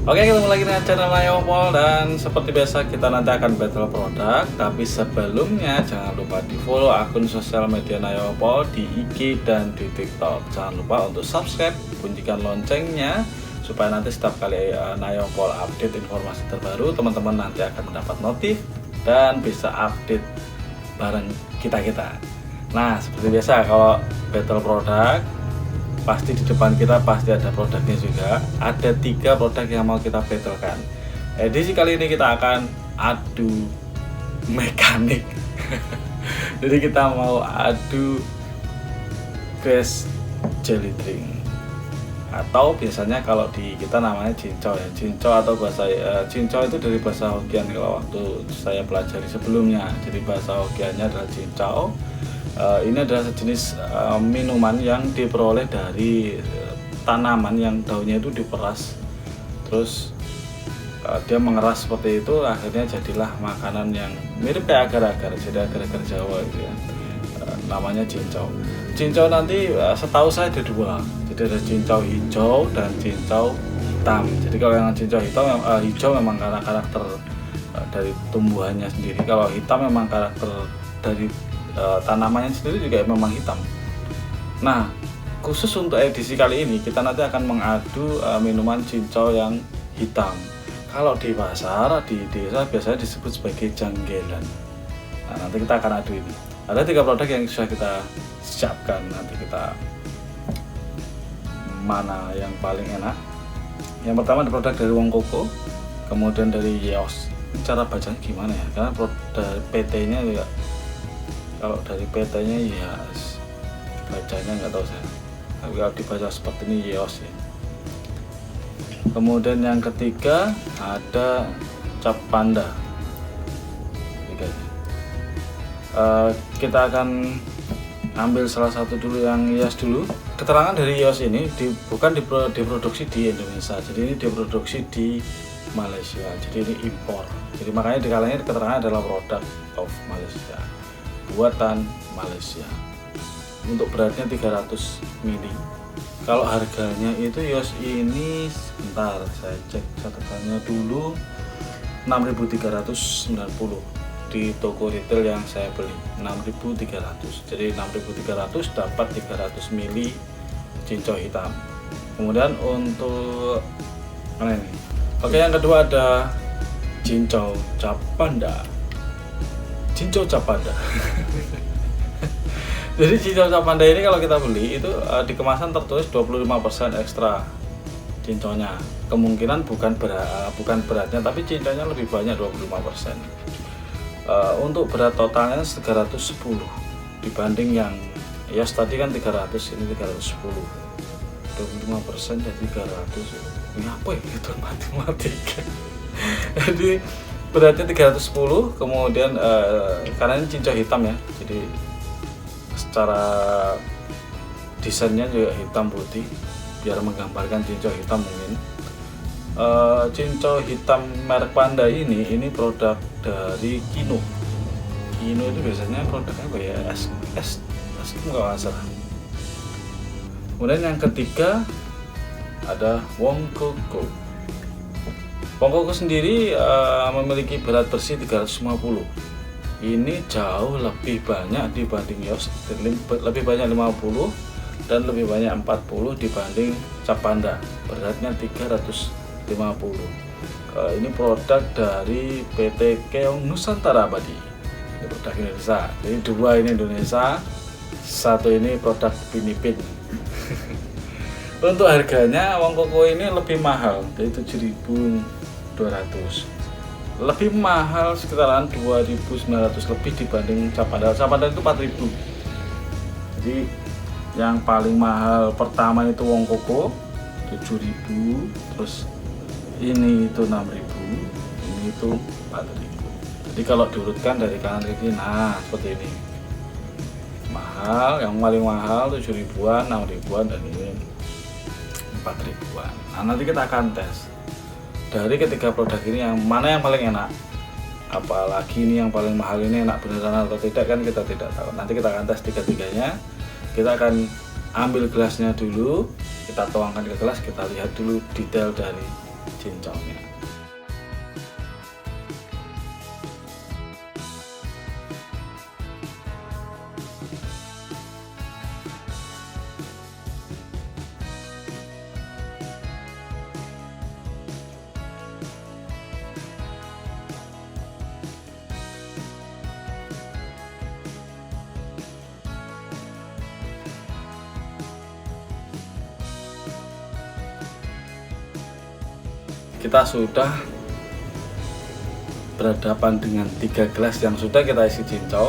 Oke, ketemu lagi dengan channel Mayopol dan seperti biasa kita nanti akan battle produk. Tapi sebelumnya jangan lupa di follow akun sosial media Mayopol di IG dan di TikTok. Jangan lupa untuk subscribe, bunyikan loncengnya supaya nanti setiap kali Mayopol update informasi terbaru, teman-teman nanti akan mendapat notif dan bisa update bareng kita-kita. Nah, seperti biasa kalau battle produk pasti di depan kita pasti ada produknya juga. Ada 3 produk yang mau kita battlekan. Edisi kali ini kita akan adu mekanik. Jadi kita mau adu crash jelly drink, atau biasanya kalau di kita namanya cincau ya. Cincau atau bahasa cincau itu dari bahasa Hokkien kalau waktu saya pelajari sebelumnya. Jadi bahasa Hokkiannya adalah cincau. Ini adalah sejenis minuman yang diperoleh dari tanaman yang daunnya itu diperas, terus dia mengeras seperti itu, akhirnya jadilah makanan yang mirip kayak agar-agar, jadi agar-agar Jawa gitu ya. Namanya cincau. Cincau nanti setahu saya ada 2, jadi ada cincau hijau dan cincau hitam. Jadi kalau yang cincau hijau memang karena karakter dari tumbuhannya sendiri, kalau hitam memang karakter dari tanamannya sendiri juga memang hitam. Nah, khusus untuk edisi kali ini kita nanti akan mengadu minuman cincau yang hitam. Kalau di pasar, di desa biasanya disebut sebagai janggelan. Nah, nanti kita akan adu ini. Ada 3 produk yang sudah kita siapkan. Nanti kita mana yang paling enak. Yang pertama ada produk dari Wong Koko, kemudian dari Yeos. Cara bacanya gimana ya? Karena produk PT-nya juga, kalau dari PT-nya ya bacanya nggak tahu saya. Tapi kalau dibaca seperti ini Yeos ya. Kemudian yang ketiga ada cap panda. Kita akan ambil salah satu dulu, yang Yeos dulu. Keterangan dari Yeos ini bukan diproduksi di Indonesia, jadi ini diproduksi di Malaysia, jadi ini impor. Jadi makanya di kalanya keterangan adalah product of Malaysia, buatan Malaysia. Untuk beratnya 300 ml. Kalau harganya itu Yeos ini, sebentar saya cek catatannya dulu, 6.390 di toko retail yang saya beli, 6.300. Jadi 6.300 dapat 300 ml cincau hitam. Kemudian untuk mana ini? Oke, yang kedua ada cincau cap panda. Cincau cap panda. Jadi cincau cap panda ini kalau kita beli itu di kemasan tertulis 25% ekstra cincaunya. Kemungkinan bukan beratnya, tapi cincaunya lebih banyak, 25%. Untuk berat totalnya 310 dibanding yang Yeos tadi kan 300, ini 310. 25% jadi 300. Ini apa ya itu matematika? Jadi beratnya 310, kemudian karena ini cincau hitam ya, jadi secara desainnya juga hitam putih biar menggambarkan cincau hitam mungkin. Cincau hitam merek Panda ini produk dari Kino. Kino itu biasanya produknya apa ya, es kalau nggak salah. Kemudian yang ketiga ada Wong Koko. Wong Koko sendiri memiliki berat bersih 350. Ini jauh lebih banyak dibanding Yeos, lebih banyak 50 dan lebih banyak 40 dibanding cap panda, beratnya 350. Ini produk dari PT Keong Nusantara Abadi. Ini produk Indonesia. Jadi 2 ini Indonesia, 1 ini produk Filipina. Untuk harganya Wong Koko ini lebih mahal, dari 7.200. Lebih mahal sekitaran 2.900 lebih dibanding cap panda. Cap panda itu 4.000. Jadi yang paling mahal pertama itu Wong Koko 7.000, terus ini itu 6.000, ini itu 4.000. Jadi kalau diurutkan dari kanan ke kiri, nah seperti ini. Mahal, yang paling mahal 7.000-an, 6.000-an, dan ini 4.000-an. Nah, nanti kita akan tes dari ketiga produk ini yang mana yang paling enak. Apalagi ini yang paling mahal ini enak beneran atau tidak kan kita tidak tahu. Nanti kita akan tes 3-tiganya. Kita akan ambil gelasnya dulu, kita tuangkan ke gelas, kita lihat dulu detail dari cincaunya. Kita sudah berhadapan dengan 3 gelas yang sudah kita isi cincau.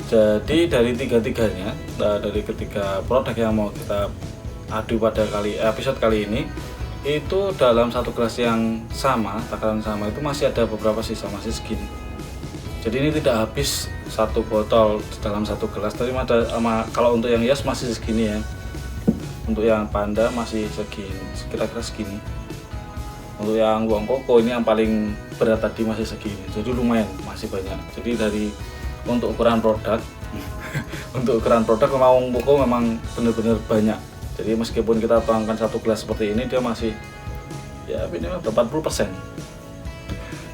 Jadi dari tiga-tiganya, dari ketiga produk yang mau kita adu pada episode kali ini, itu dalam satu gelas yang sama, takaran sama, itu masih ada beberapa sisa, masih segini. Jadi ini tidak habis satu botol dalam satu gelas, tapi kalau untuk yang Yos masih segini ya. Untuk yang Panda masih segini, kira-kira segini. Untuk yang Wong Koko ini yang paling berat tadi masih segini, jadi lumayan, masih banyak. Jadi untuk ukuran produk untuk ukuran produk Wong Koko memang benar-benar banyak. Jadi meskipun kita tuangkan satu gelas seperti ini, dia masih ya minimal 40%.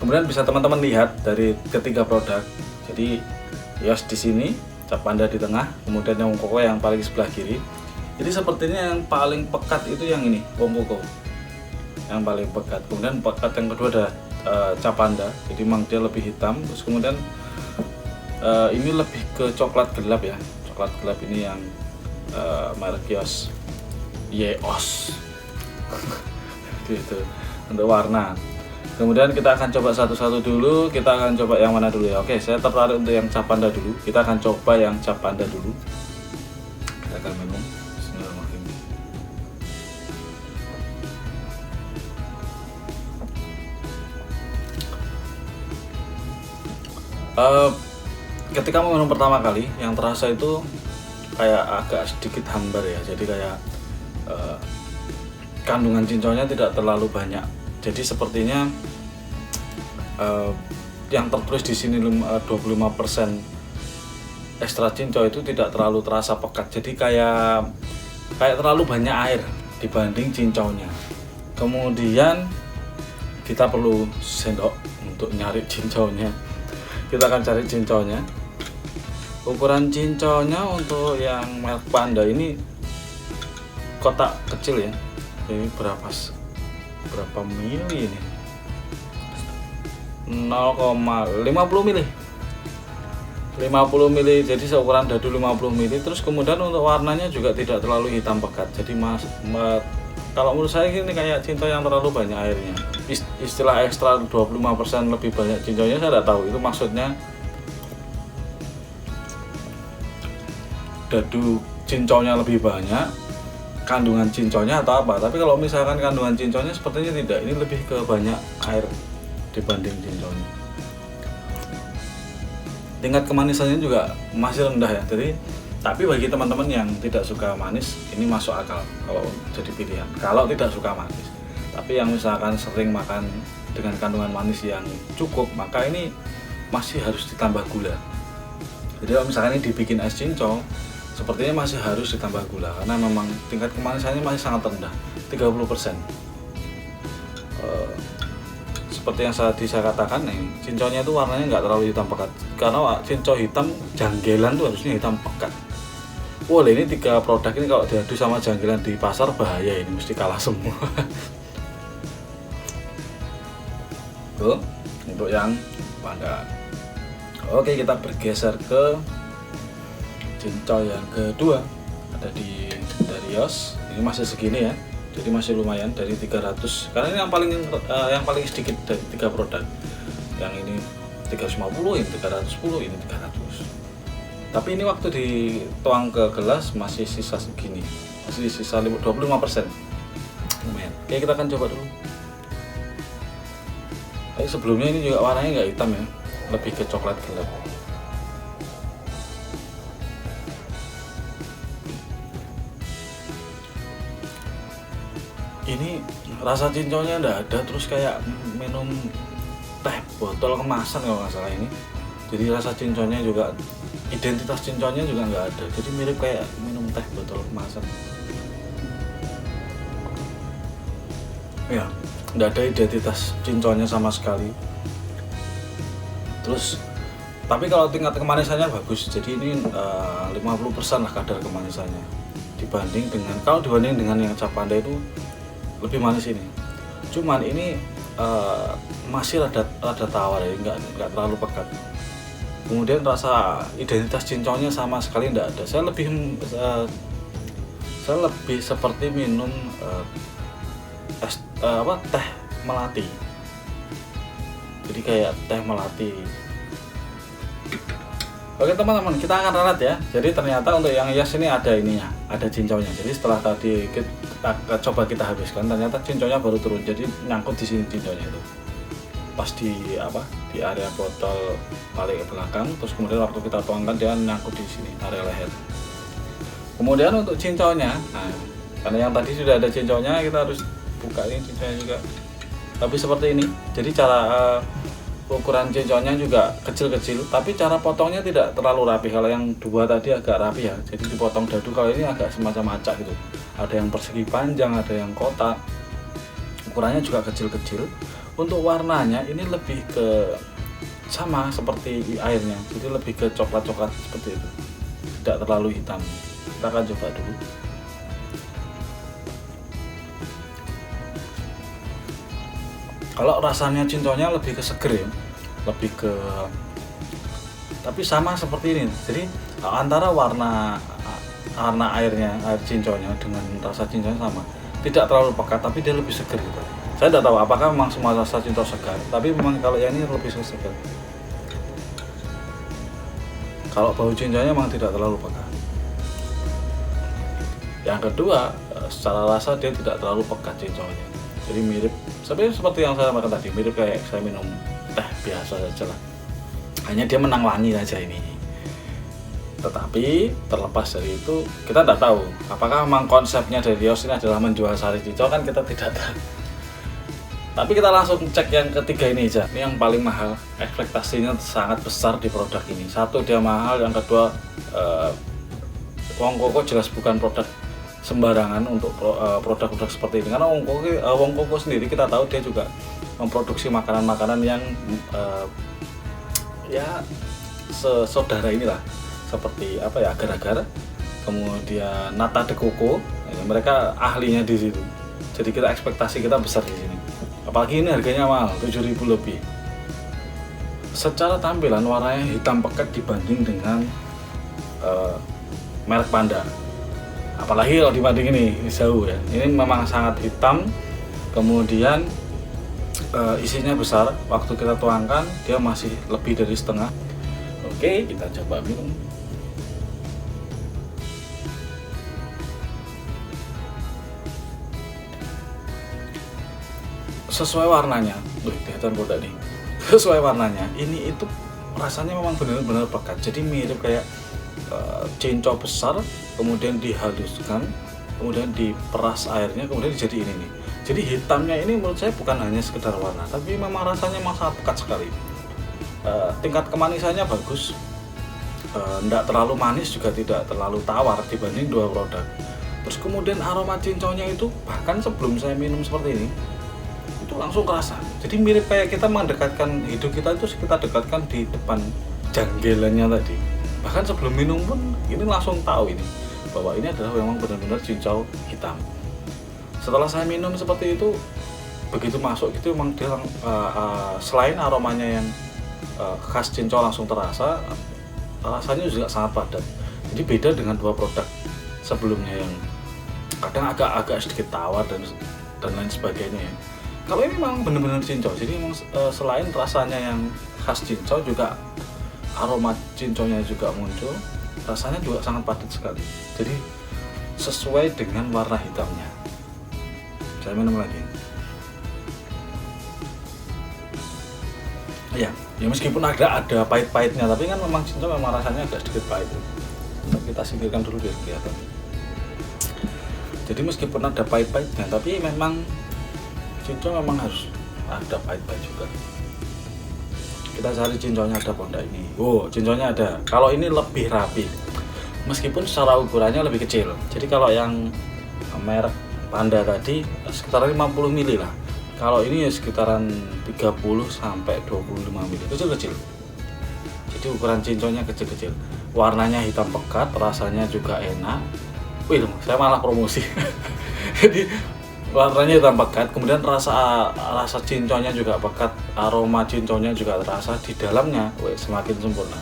Kemudian bisa teman-teman lihat dari ketiga produk. Jadi Yos di sini, Cap Panda di tengah, kemudian yang Wong Koko yang paling sebelah kiri. Jadi sepertinya yang paling pekat itu yang ini, Wong Koko. Yang paling pekat. Kemudian pekat yang kedua ada Cap Panda, jadi memang dia lebih hitam. Terus kemudian ini lebih ke coklat gelap ya, coklat gelap ini yang merek Yos, Yeos gitu untuk warna. Kemudian kita akan coba satu-satu dulu. Kita akan coba yang mana dulu ya? Oke, saya tertarik untuk yang Cap Panda dulu. Kita akan coba yang Cap Panda dulu. Kita akan minum. Ketika minum pertama kali, yang terasa itu kayak agak sedikit hambar ya. Jadi kayak kandungan cincaunya tidak terlalu banyak. Jadi sepertinya yang tertulis di sini 25% ekstra cincau itu tidak terlalu terasa pekat. Jadi kayak terlalu banyak air dibanding cincaunya. Kemudian kita perlu sendok untuk nyari cincaunya. Kita akan cari cincaunya. Ukuran cincaunya untuk yang merek Panda ini kotak kecil ya. Ini berapa mili ini? 0,50 mili. 50 mili, jadi seukuran dadu 50 mili. Terus kemudian untuk warnanya juga tidak terlalu hitam pekat. Jadi kalau menurut saya ini kayak cincau yang terlalu banyak airnya. Istilah ekstra 25% lebih banyak cincaunya saya tidak tahu itu maksudnya dadu cincaunya lebih banyak, kandungan cincaunya atau apa. Tapi kalau misalkan kandungan cincaunya sepertinya tidak, ini lebih ke banyak air dibanding cincaunya. Tingkat kemanisannya juga masih rendah ya. Tapi bagi teman-teman yang tidak suka manis, ini masuk akal kalau jadi pilihan. Kalau tidak suka manis, tapi yang misalkan sering makan dengan kandungan manis yang cukup, maka ini masih harus ditambah gula. Jadi kalau misalkan ini dibikin es cincau, sepertinya masih harus ditambah gula karena memang tingkat kemanisannya masih sangat rendah, 30%. Seperti yang saya katakan nih, cincaunya itu warnanya nggak terlalu hitam pekat. Karena cincau hitam janggelan tuh harusnya hitam pekat. Wah, ini 3 produk ini kalau diadu sama janggelan di pasar bahaya, ini mesti kalah semua. Tuh, untuk yang Panda. Oke, kita bergeser ke cincau yang kedua. Ada dari Yos. Ini masih segini ya. Jadi masih lumayan dari 300. Karena ini yang paling sedikit dari 3 produk. Yang ini 350, ini 310, ini 300. Tapi ini waktu dituang ke gelas masih sisa segini, masih sisa 25%. Lumayan. Oke, kita akan coba dulu. Tapi sebelumnya ini juga warnanya nggak hitam ya, lebih ke coklat gelap. Ini rasa cincaunya nggak ada, terus kayak minum teh botol kemasan kalau nggak salah ini. Jadi rasa cincaunya juga, identitas cincaunya juga nggak ada, jadi mirip kayak minum teh botol kemasan. Ya, nggak ada identitas cinconnya sama sekali. Terus tapi kalau tingkat kemanisannya bagus, jadi ini 50% lah kadar kemanisannya dibanding dengan yang cap panda itu lebih manis ini. Cuman ini masih rada tawar ya, nggak terlalu pekat. Kemudian rasa identitas cinconnya sama sekali nggak ada. Saya lebih seperti minum teh melati. Jadi kayak teh melati. Oke teman-teman, kita akan ralat ya. Jadi ternyata untuk yang hias ini ada ininya, ada cinconnya. Jadi setelah tadi coba kita habiskan, ternyata cinconnya baru turun. Jadi nyangkut di sini cinconnya itu. Pas di area botol paling ke belakang, terus kemudian waktu kita tuangkan dia nyangkut di sini area leher. Kemudian untuk cinconnya, nah, karena yang tadi sudah ada cinconnya, kita harus buka ini cinconnya juga. Tapi seperti ini. Jadi cara ukuran cinconnya juga kecil-kecil, tapi cara potongnya tidak terlalu rapi. Kalau yang dua tadi agak rapi ya, jadi dipotong dadu. Kalau ini agak semacam acak gitu. Ada yang persegi panjang, ada yang kotak. Ukurannya juga kecil-kecil. Untuk warnanya ini lebih ke sama seperti airnya, jadi lebih ke coklat-coklat seperti itu, tidak terlalu hitam. Kita akan coba dulu. Kalau rasanya cinconnya lebih ke seger ya, lebih ke, tapi sama seperti ini. Jadi antara warna airnya, air cinconnya dengan rasa cinconnya sama, tidak terlalu pekat, tapi dia lebih seger gitu. Saya tidak tahu apakah memang semua rasa cincau segar, tapi memang kalau yang ini lebih segar. Kalau bau cinconnya memang tidak terlalu pekat. Yang kedua, secara rasa dia tidak terlalu pekat cinconnya. Jadi mirip seperti yang saya makan tadi, mirip kayak saya minum teh biasa saja lah. Hanya dia menang wangi saja ini. Tetapi terlepas dari itu, kita tidak tahu apakah memang konsepnya dari Rios ini adalah menjual sari cincau, kan kita tidak tahu. Tapi kita langsung cek yang ketiga ini aja. Ini yang paling mahal, ekspektasinya sangat besar di produk ini. Satu, dia mahal, yang kedua Wong Koko jelas bukan produk sembarangan untuk produk-produk seperti ini, karena Wong Koko sendiri kita tahu dia juga memproduksi makanan-makanan yang ya saudara inilah, seperti agar-agar, kemudian nata de coco, mereka ahlinya di situ. Jadi kita ekspektasi kita besar di sini. Apalagi ini harganya mahal, 7.000 lebih. Secara tampilan warnanya hitam pekat dibanding dengan merek Panda. Apalagi kalau dibanding ini jauh ya. Ini memang sangat hitam. Kemudian isinya besar. Waktu kita tuangkan dia masih lebih dari setengah. Oke, kita coba minum. Sesuai warnanya, kelihatan bodak nih. Sesuai warnanya, ini itu rasanya memang benar-benar pekat. Jadi mirip kayak cincau besar, kemudian dihaluskan, kemudian diperas airnya, kemudian dijadiin ini. Jadi hitamnya ini menurut saya bukan hanya sekedar warna, tapi memang rasanya sangat pekat sekali. Tingkat kemanisannya bagus, tidak terlalu manis juga tidak terlalu tawar dibanding dua produk. Terus kemudian aroma cincaunya itu bahkan sebelum saya minum seperti ini, itu langsung kerasa. Jadi mirip kayak kita mendekatkan hidung kita itu, kita dekatkan di depan janggelannya tadi. Bahkan sebelum minum pun ini langsung tahu ini bahwa ini adalah memang benar-benar cincau hitam. Setelah saya minum seperti itu, begitu masuk itu memang dia selain aromanya yang khas cincau langsung terasa, rasanya juga sangat padat. Jadi beda dengan dua produk sebelumnya yang kadang agak sedikit tawar dan lain sebagainya ya. Kalau ini memang benar-benar cincau, jadi memang selain rasanya yang khas cincau, juga aroma cincaunya juga muncul, rasanya juga sangat padat sekali. Jadi sesuai dengan warna hitamnya. Saya minum lagi. Ya meskipun ada pahit-pahitnya, tapi kan memang cincau memang rasanya agak sedikit pahit. Kita singkirkan dulu biar kelihatan. Jadi meskipun ada pahit-pahitnya, tapi memang cincau memang harus ada pahit-pahit juga. Kita cari cincaunya ada apa enggak ini. Oh, cincaunya ada. Kalau ini lebih rapi, meskipun secara ukurannya lebih kecil. Jadi kalau yang merek Panda tadi sekitar 50 ml lah. Kalau ini ya sekitaran 30 sampai 25 mili, kecil-kecil. Jadi ukuran cinconnya kecil-kecil. Warnanya hitam pekat, rasanya juga enak. Wih, saya malah promosi. Jadi warnanya hitam pekat, kemudian rasa cinconnya juga pekat, aroma cinconnya juga terasa di dalamnya. Wih, semakin sempurna.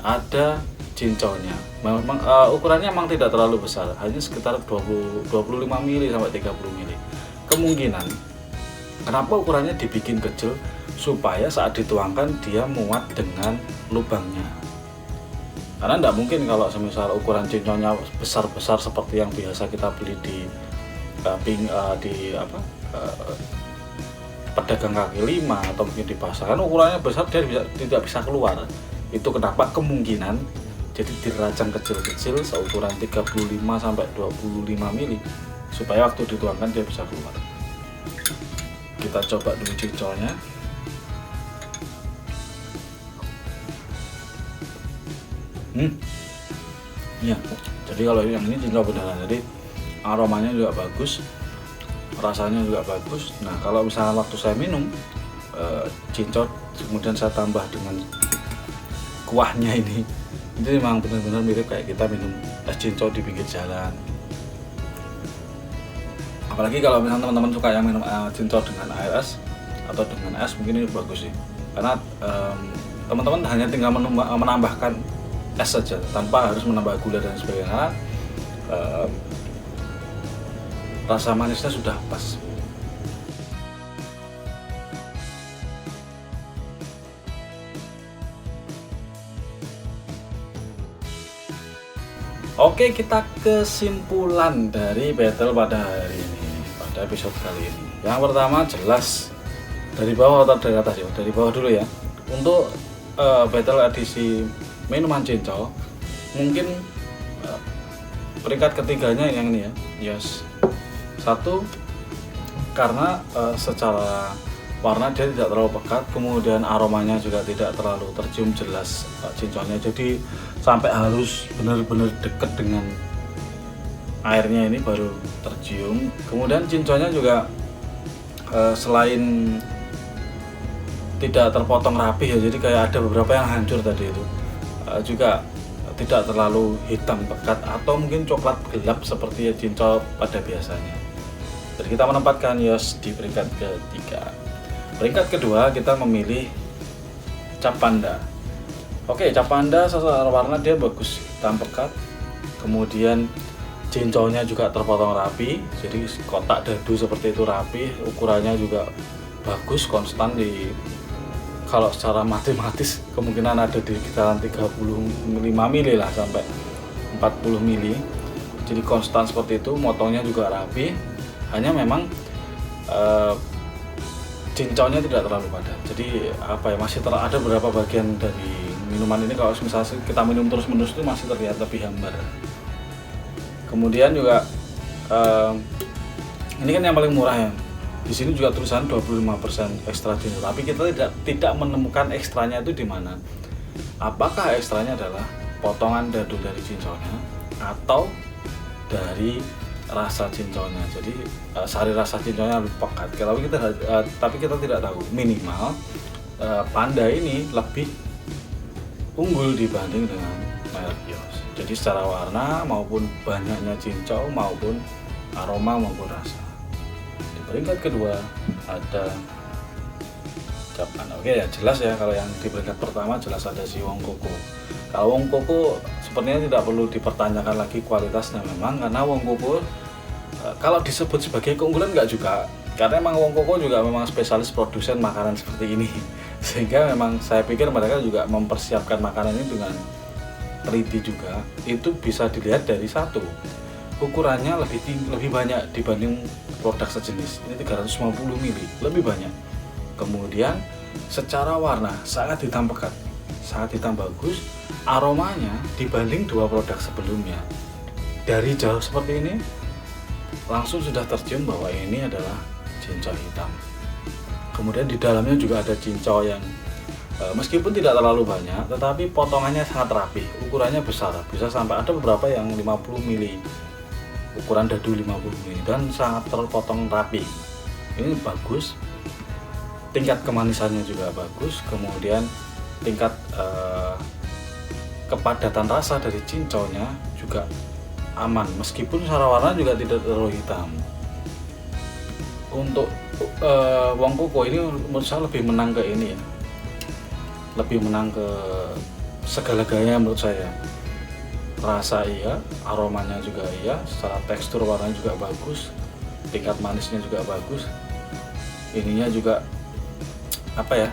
Ada cinconnya. Memang ukurannya memang tidak terlalu besar, hanya sekitar 25 mili sampai 30 mili. Kemungkinan kenapa ukurannya dibikin kecil, supaya saat dituangkan dia muat dengan lubangnya. Karena tidak mungkin kalau semisal ukuran cinconnya besar-besar seperti yang biasa kita beli di pedagang kaki lima atau mungkin di pasar, kan ukurannya besar dia tidak bisa keluar. Itu kenapa kemungkinan jadi dirajang kecil-kecil seukuran 35 sampai 25 mili supaya waktu dituangkan dia bisa keluar. Kita coba dulu cincolnya. Ya, jadi kalau yang ini cincol beneran, jadi aromanya juga bagus, rasanya juga bagus. Nah, kalau misalnya waktu saya minum cincol, kemudian saya tambah dengan kuahnya ini memang benar-benar mirip kayak kita minum es cincol di pinggir jalan. Apalagi kalau misalnya teman-teman suka yang minum cincol dengan air es atau dengan es, mungkin ini bagus sih, karena teman-teman hanya tinggal menambahkan es saja tanpa harus menambah gula dan sebagainya. Rasa manisnya sudah pas. Oke, kita kesimpulan dari battle pada hari ini, pada episode kali ini. Yang pertama jelas dari bawah atau dari atas ya? Dari bawah dulu ya. Untuk battle edisi minuman cincol, mungkin peringkat ketiganya yang ini ya. Yes. Satu, karena secara warna dia tidak terlalu pekat, kemudian aromanya juga tidak terlalu tercium jelas cincolnya, jadi sampai harus benar-benar dekat dengan airnya ini baru tercium. Kemudian cincolnya juga selain tidak terpotong rapi ya, jadi kayak ada beberapa yang hancur tadi itu, juga tidak terlalu hitam pekat atau mungkin coklat gelap seperti cincol pada biasanya. Jadi kita menempatkan Yos di peringkat ketiga. Peringkat kedua kita memilih Cap Panda. Oke, Cap Panda secara warna dia bagus, hitam pekat. Kemudian cincolnya juga terpotong rapi, jadi kotak dadu seperti itu rapi. Ukurannya juga bagus, konstan di, kalau secara matematis kemungkinan ada di kisaran 35 mili lah sampai 40 mili. Jadi konstan seperti itu, motongnya juga rapi. Hanya memang cincolnya tidak terlalu padat. Jadi masih ada beberapa bagian dari minuman ini kalau misalnya kita minum terus-menerus itu masih terlihat lebih hambar. Kemudian juga ini kan yang paling murah ya. Di sini juga tulisan 25% ekstra cinco, tapi kita tidak menemukan ekstranya itu di mana. Apakah ekstranya adalah potongan dadu dari cincolnya atau dari rasa cincolnya? Jadi sari rasa cincolnya lebih pekat. Tapi kita tidak tahu. Minimal Panda ini lebih unggul dibanding dengan merek Yos. Jadi secara warna maupun banyaknya cincau maupun aroma maupun rasa. Di peringkat kedua ada Cap Panda. Oke ya, jelas ya, kalau yang di peringkat pertama jelas ada si Wong Koko. Kalau Wong Koko sepertinya tidak perlu dipertanyakan lagi kualitasnya memang, karena Wong Koko kalau disebut sebagai keunggulan enggak juga, karena memang Wong Koko juga memang spesialis produsen makanan seperti ini, sehingga memang saya pikir mereka juga mempersiapkan makanan ini dengan teliti juga. Itu bisa dilihat dari satu, ukurannya lebih banyak dibanding produk sejenis, ini 350 mili, lebih banyak. Kemudian secara warna sangat hitam pekat, sangat hitam bagus. Aromanya dibanding dua produk sebelumnya, dari jauh seperti ini langsung sudah tercium bahwa ini adalah cincau hitam. Kemudian di dalamnya juga ada cincau yang meskipun tidak terlalu banyak, tetapi potongannya sangat rapi, ukurannya besar, bisa sampai ada beberapa yang 50 mili, ukuran dadu 50 mili, dan sangat terpotong rapi. ini bagus, tingkat kemanisannya juga bagus, kemudian tingkat kepadatan rasa dari cincaunya juga aman, meskipun secara warna juga tidak terlalu hitam. Untuk Wong Koko ini menurut saya lebih menang ke ini ya, lebih menang ke segala-galanya menurut saya. Rasa iya, aromanya juga iya, secara tekstur warnanya juga bagus, tingkat manisnya juga bagus, ininya juga apa ya,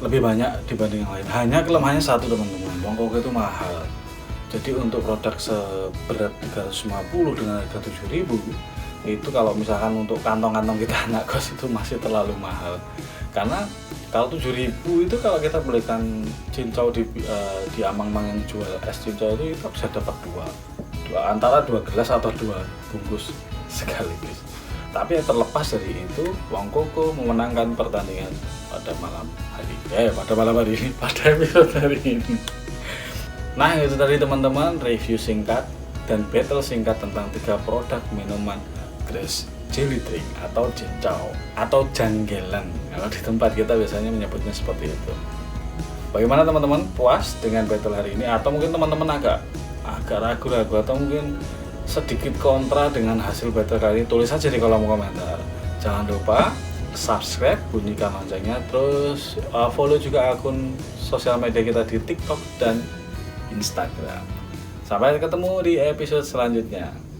lebih banyak dibanding yang lain. Hanya kelemahannya satu teman-teman, Wong Koko itu mahal. Jadi untuk produk seberat 350 dengan harga 7.000 itu kalau misalkan untuk kantong-kantong kita anak kos itu masih terlalu mahal. Karena kalau 7.000 itu kalau kita belikan cincau di Amang-Mang yang jual es cincau itu kita bisa dapat dua antara 2 gelas atau 2 bungkus sekaligus. Tapi yang terlepas dari itu, Wong Koko memenangkan pertandingan pada malam hari ini, pada episode hari ini. Nah, itu tadi teman-teman review singkat dan battle singkat tentang 3 produk minuman Grass Jelly Drink atau cincau atau janggelan. Kalau di tempat kita biasanya menyebutnya seperti itu. Bagaimana teman-teman, puas dengan battle hari ini atau mungkin teman-teman agak ragu-ragu atau mungkin sedikit kontra dengan hasil battle kali ini? Tulis saja di kolom komentar. Jangan lupa subscribe, bunyikan loncengnya, terus follow juga akun sosial media kita di TikTok dan Instagram. Sampai ketemu di episode selanjutnya.